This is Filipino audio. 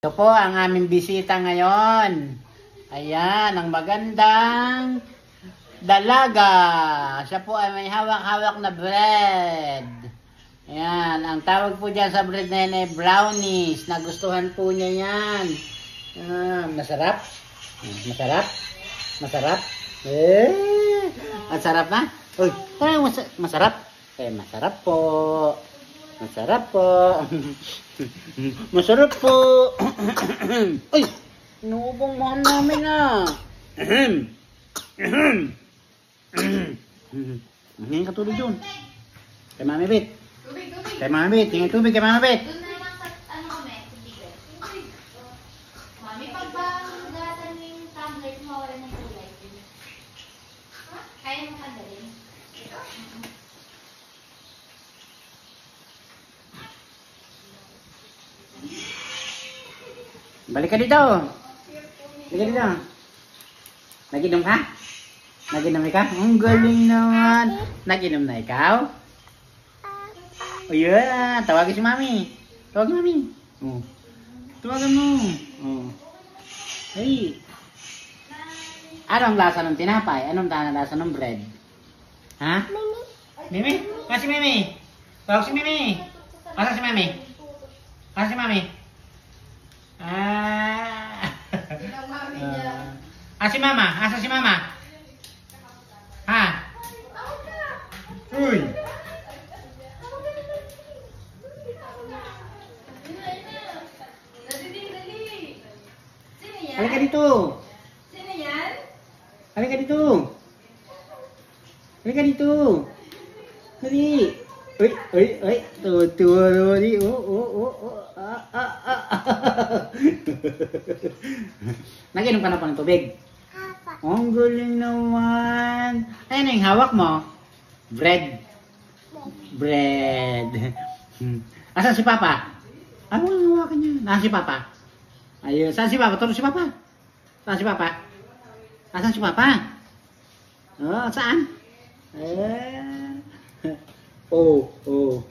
Ito po ang aming bisita ngayon. Ayan, ang magandang dalaga. Siya po ay may hawak-hawak na bread. Ayan, ang tawag po dyan sa bread na yan ay brownies. Nagustuhan po niya yan. Masarap? Masarap? Masarap? Ang sarap na? Uy, masarap? Masarap po. Masarap po. Masarap po. Uy, inuubong mahal namin ah. Ngayon katulog yun. Kay Mami Bet. Kay Mami Bet. Tingin tubig kay Mami Bet. Doon na lang sa ano kami, tubig. Mami, pagbagatan yung tumbler, mawalan ng kulay. Kaya mo kandalin? Balik ka dito. Balik ka dito. Naginom ka? Naginom ka? Ang galing naman. Naginom na ikaw? O yun. Tawagin si Mami. Tawagin Mami. Oh. Tawagan mo. Oh. Hey. Anong lasa ng tinapay? Anong lasa ng bread? Ha? Mimi. Mimi? Kasi si Mimi. Tawag si Mimi. Asa si Mami? Asa si Mami? Si Mama? Asa si Mama? Ha? Uy! Halika dito! Sino yan? Halika dito! Halika dito! Dali! Uy! Uy! Uy! Tuwa! Naginom ka na pa ng tubig? Ang galing naman! Ayun yung hawak mo? Bread. Bread. Asan si Papa? Ano ang hawakan niya? Nasaan si Papa? Ayun. Saan si Papa? Tulog si Papa? Saan si Papa? Asan si Papa? Oh, saan? Oh, oh.